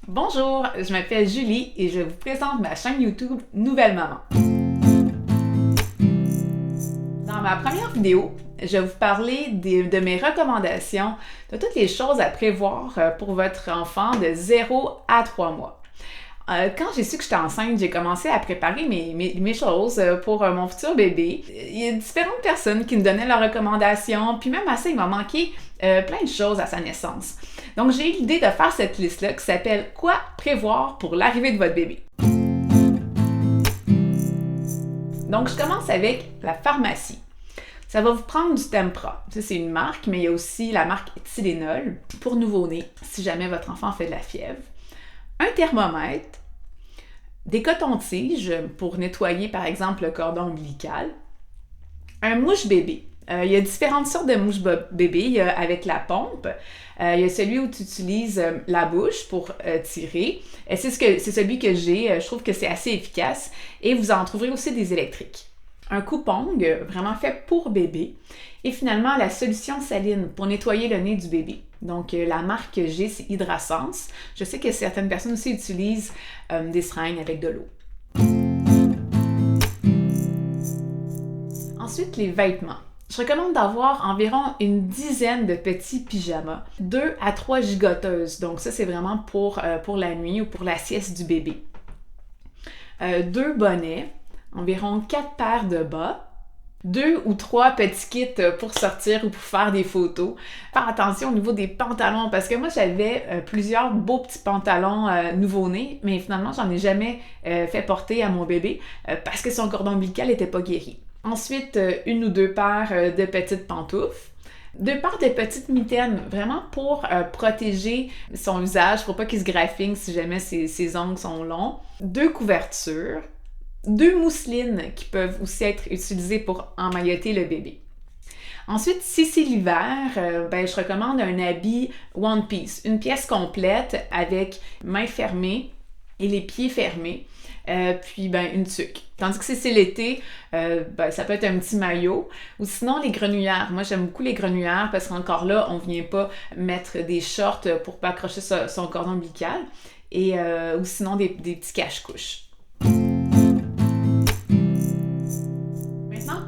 Bonjour, je m'appelle Julie et je vous présente ma chaîne YouTube Nouvelle Maman. Dans ma première vidéo, je vais vous parler de mes recommandations de toutes les choses à prévoir pour votre enfant de 0 à 3 mois. Quand j'ai su que j'étais enceinte, j'ai commencé à préparer mes choses pour mon futur bébé. Il y a différentes personnes qui me donnaient leurs recommandations, puis même à ça, il m'a manqué plein de choses à sa naissance. Donc, j'ai eu l'idée de faire cette liste-là qui s'appelle « Quoi prévoir pour l'arrivée de votre bébé ». Donc, je commence avec la pharmacie. Ça va vous prendre du Tempra. Ça, c'est une marque, mais il y a aussi la marque Tylenol pour nouveau-né, si jamais votre enfant fait de la fièvre. Un thermomètre, des cotons-tiges pour nettoyer, par exemple, le cordon ombilical, un mouche-bébé. Il y a différentes sortes de mouche-bébé. Il y a avec la pompe. Il y a celui où tu utilises la bouche pour tirer. C'est celui que j'ai. Je trouve que c'est assez efficace. Et vous en trouverez aussi des électriques. Un coupong, vraiment fait pour bébé. Et finalement, la solution saline pour nettoyer le nez du bébé. Donc, la marque que j'ai, c'est Hydrasense. Je sais que certaines personnes aussi utilisent des seringues avec de l'eau. Ensuite, les vêtements. Je recommande d'avoir environ une dizaine de petits pyjamas, 2 à 3 gigoteuses. Donc, ça, c'est vraiment pour la nuit ou pour la sieste du bébé. 2 bonnets, environ 4 paires de bas, 2 ou 3 petits kits pour sortir ou pour faire des photos. Faire attention au niveau des pantalons parce que moi j'avais plusieurs beaux petits pantalons nouveau-nés, mais finalement j'en ai jamais fait porter à mon bébé parce que son cordon ombilical n'était pas guéri. Ensuite, 1 ou 2 paires de petites pantoufles. 2 paires de petites mitaines, vraiment pour protéger son visage, pour pas qu'il se graffine si jamais ses ongles sont longs. 2 couvertures. 2 mousselines qui peuvent aussi être utilisées pour emmailloter le bébé. Ensuite, si c'est l'hiver, je recommande un habit One Piece, une pièce complète avec mains fermées et les pieds fermés, puis une tuque. Tandis que si c'est l'été, ça peut être un petit maillot ou sinon les grenouillères. Moi, j'aime beaucoup les grenouillères parce qu'encore là, on ne vient pas mettre des shorts pour pas accrocher son cordon ombilical ou sinon des petits cache-couches.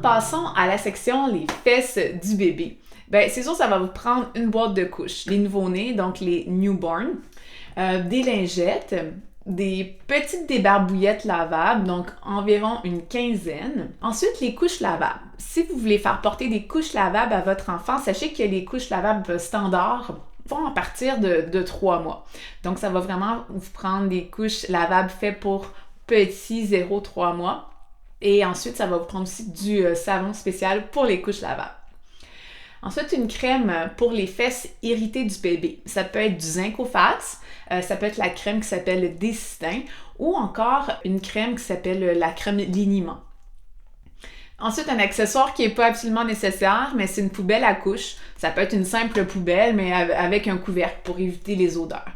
Passons à la section les fesses du bébé. C'est sûr, ça va vous prendre une boîte de couches. Les nouveau-nés, donc les newborns, des lingettes, des petites débarbouillettes lavables, donc environ une quinzaine. Ensuite, les couches lavables. Si vous voulez faire porter des couches lavables à votre enfant, sachez que les couches lavables standards vont à partir de 3 mois. Donc, ça va vraiment vous prendre des couches lavables faites pour petits 0-3 mois. Et ensuite, ça va vous prendre aussi du savon spécial pour les couches lavables. Ensuite, une crème pour les fesses irritées du bébé. Ça peut être du zinc au face, ça peut être la crème qui s'appelle le Désistin ou encore une crème qui s'appelle la crème liniment. Ensuite, un accessoire qui n'est pas absolument nécessaire, mais c'est une poubelle à couches. Ça peut être une simple poubelle, mais avec un couvercle pour éviter les odeurs.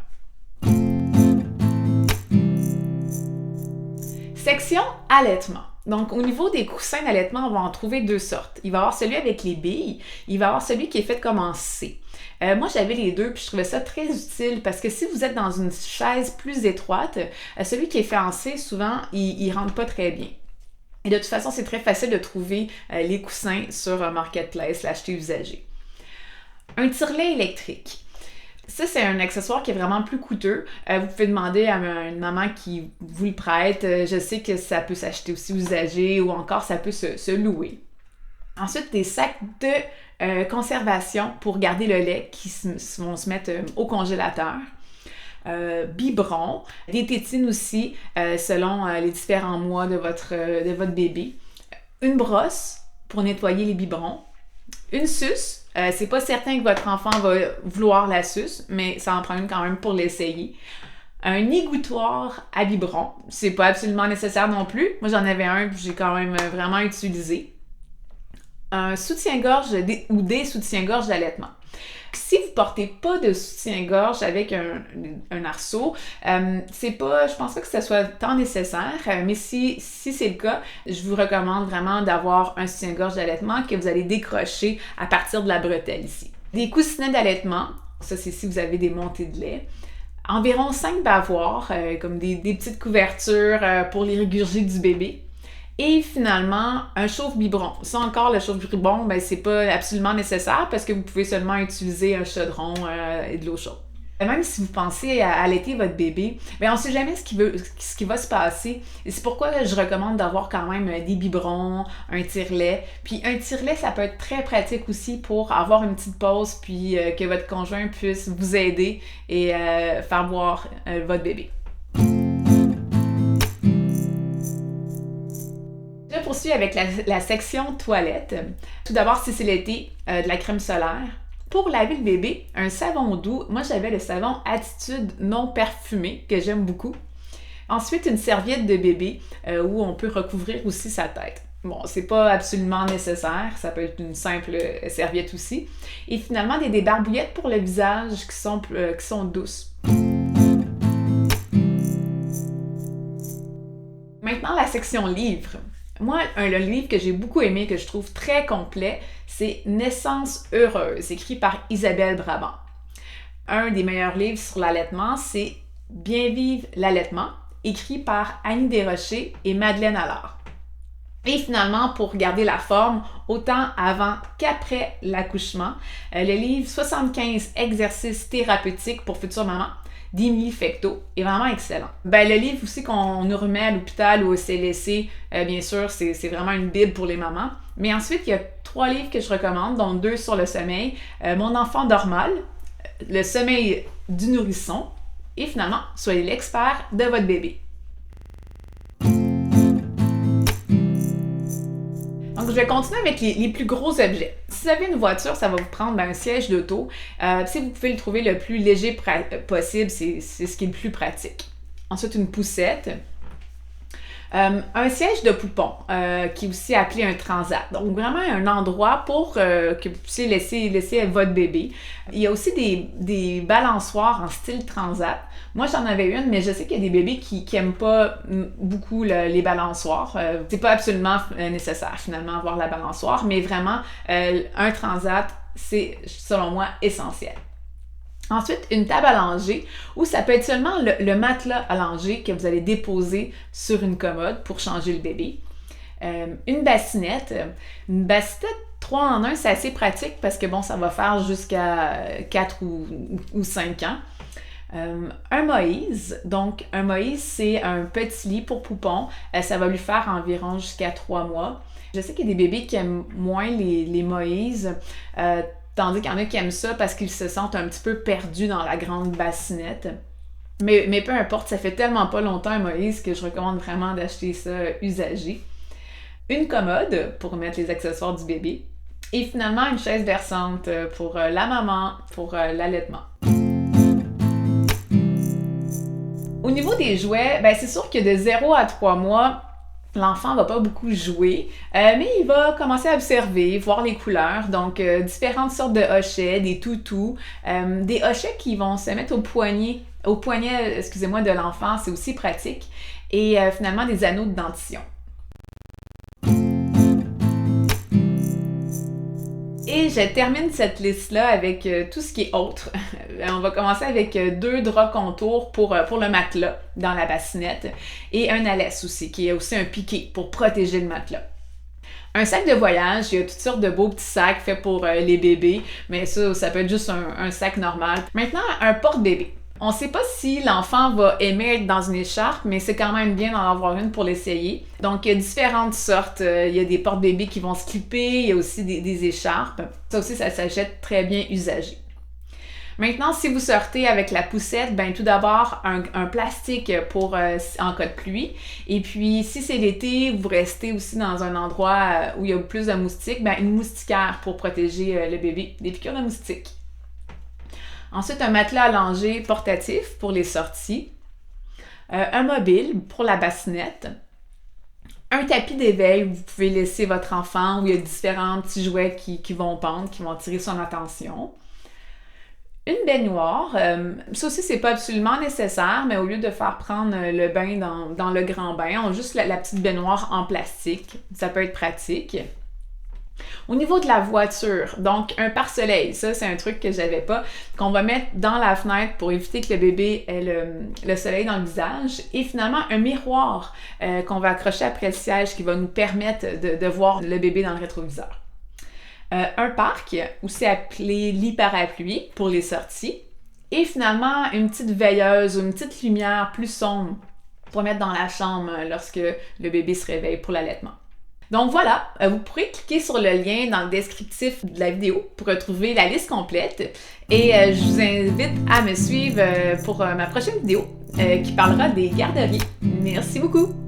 Section allaitement. Donc, au niveau des coussins d'allaitement, on va en trouver 2 sortes. Il va y avoir celui avec les billes, il va y avoir celui qui est fait comme en C. Moi, j'avais les 2, puis je trouvais ça très utile parce que si vous êtes dans une chaise plus étroite, celui qui est fait en C, souvent, il rentre pas très bien. Et de toute façon, c'est très facile de trouver les coussins sur Marketplace, l'acheter usagé. Un tire-lait électrique. Ça, c'est un accessoire qui est vraiment plus coûteux. Vous pouvez demander à une maman qui vous le prête. Je sais que ça peut s'acheter aussi usagé ou encore ça peut se louer. Ensuite, des sacs de conservation pour garder le lait qui vont se mettre au congélateur. Biberon, des tétines aussi selon les différents mois de votre bébé. Une brosse pour nettoyer les biberons. Une suce. C'est pas certain que votre enfant va vouloir la suce, mais ça en prend une quand même pour l'essayer. Un égouttoir à biberon. C'est pas absolument nécessaire non plus. Moi, j'en avais un que j'ai quand même vraiment utilisé. Un soutien-gorge ou des soutiens-gorge d'allaitement. Si vous portez pas de soutien-gorge avec un arceau, je pense pas que ce soit tant nécessaire, mais si c'est le cas, je vous recommande vraiment d'avoir un soutien-gorge d'allaitement que vous allez décrocher à partir de la bretelle ici. Des coussinets d'allaitement, ça c'est si vous avez des montées de lait. environ 5 bavoirs, comme des petites couvertures pour les régurgites du bébé. Et finalement, un chauffe-biberon. Ça encore, le chauffe-biberon, ben, c'est pas absolument nécessaire parce que vous pouvez seulement utiliser un chaudron et de l'eau chaude. Même si vous pensez à allaiter votre bébé, ben on ne sait jamais ce qui va se passer. Et c'est pourquoi je recommande d'avoir quand même des biberons, un tire-lait. Puis un tire-lait, ça peut être très pratique aussi pour avoir une petite pause, puis que votre conjoint puisse vous aider et faire boire votre bébé. Je poursuis avec la section toilette. Tout d'abord, si c'est l'été, de la crème solaire. Pour laver le bébé, un savon doux. Moi, j'avais le savon Attitude non parfumé, que j'aime beaucoup. Ensuite, une serviette de bébé où on peut recouvrir aussi sa tête. Bon, c'est pas absolument nécessaire, ça peut être une simple serviette aussi. Et finalement, des barbouillettes pour le visage qui sont douces. Maintenant, la section livres. Moi, le livre que j'ai beaucoup aimé, que je trouve très complet, c'est Naissance heureuse, écrit par Isabelle Brabant. Un des meilleurs livres sur l'allaitement, c'est Bien vivre l'allaitement, écrit par Annie Desrochers et Madeleine Allard. Et finalement, pour garder la forme, autant avant qu'après l'accouchement, le livre 75 exercices thérapeutiques pour futures mamans d'Émilie Fecteau est vraiment excellent. Ben, le livre aussi qu'on nous remet à l'hôpital ou au CLSC, bien sûr, c'est vraiment une bible pour les mamans. Mais ensuite, il y a 3 livres que je recommande, dont 2 sur le sommeil. Mon enfant dort mal, Le sommeil du nourrisson et finalement, Soyez l'expert de votre bébé. Donc, je vais continuer avec les plus gros objets. Si vous avez une voiture, ça va vous prendre un siège d'auto. Si vous pouvez le trouver le plus léger possible, c'est ce qui est le plus pratique. Ensuite, une poussette. Un siège de poupon, qui est aussi appelé un transat. Donc, vraiment un endroit pour que vous puissiez laisser votre bébé. Il y a aussi des balançoires en style transat. Moi, j'en avais une, mais je sais qu'il y a des bébés qui n'aiment pas beaucoup les balançoires. C'est pas absolument nécessaire, finalement, avoir la balançoire, mais vraiment, un transat, c'est, selon moi, essentiel. Ensuite, une table allongée, où ça peut être seulement le matelas allongé que vous allez déposer sur une commode pour changer le bébé. Une bassinette. Une bassinette 3 en 1, c'est assez pratique parce que bon, ça va faire jusqu'à 4 ou 5 ans. Un Moïse. Donc, un Moïse, c'est un petit lit pour poupon. Ça va lui faire environ jusqu'à 3 mois. Je sais qu'il y a des bébés qui aiment moins les Moïse. Tandis qu'il y en a qui aiment ça parce qu'ils se sentent un petit peu perdus dans la grande bassinette. Mais peu importe, ça fait tellement pas longtemps un Moïse que je recommande vraiment d'acheter ça usagé. Une commode pour mettre les accessoires du bébé. Et finalement, une chaise berçante pour la maman, pour l'allaitement. Au niveau des jouets, ben c'est sûr que de 0 à 3 mois, l'enfant va pas beaucoup jouer, mais il va commencer à observer, voir les couleurs, donc différentes sortes de hochets, des toutous, des hochets qui vont se mettre au poignet, excusez-moi, de l'enfant, c'est aussi pratique, et finalement des anneaux de dentition. Et je termine cette liste-là avec tout ce qui est autre. On va commencer avec 2 draps contours pour le matelas dans la bassinette et un alès aussi, qui est aussi un piqué pour protéger le matelas. Un sac de voyage, il y a toutes sortes de beaux petits sacs faits pour les bébés, mais ça peut être juste un sac normal. Maintenant, un porte-bébé. On ne sait pas si l'enfant va aimer être dans une écharpe, mais c'est quand même bien d'en avoir une pour l'essayer. Donc, il y a différentes sortes. Il y a des porte-bébés qui vont se clipper, il y a aussi des écharpes. Ça aussi, ça s'achète très bien usagé. Maintenant, si vous sortez avec la poussette, ben tout d'abord, un plastique pour en cas de pluie. Et puis, si c'est l'été, vous restez aussi dans un endroit où il y a plus de moustiques, ben une moustiquaire pour protéger le bébé des piqûres de moustiques. Ensuite, un matelas allongé portatif pour les sorties. Un mobile pour la bassinette. Un tapis d'éveil où vous pouvez laisser votre enfant, où il y a différents petits jouets qui vont pendre, qui vont attirer son attention. Une baignoire. Ça aussi, c'est pas absolument nécessaire, mais au lieu de faire prendre le bain dans le grand bain, on a juste la petite baignoire en plastique. Ça peut être pratique. Au niveau de la voiture, donc un pare-soleil, ça c'est un truc que j'avais pas, qu'on va mettre dans la fenêtre pour éviter que le bébé ait le soleil dans le visage, et finalement un miroir qu'on va accrocher après le siège qui va nous permettre de voir le bébé dans le rétroviseur. Un parc, aussi appelé lit parapluie pour les sorties, et finalement une petite veilleuse ou une petite lumière plus sombre pour mettre dans la chambre lorsque le bébé se réveille pour l'allaitement. Donc voilà, vous pourrez cliquer sur le lien dans le descriptif de la vidéo pour retrouver la liste complète et je vous invite à me suivre pour ma prochaine vidéo qui parlera des garderies. Merci beaucoup!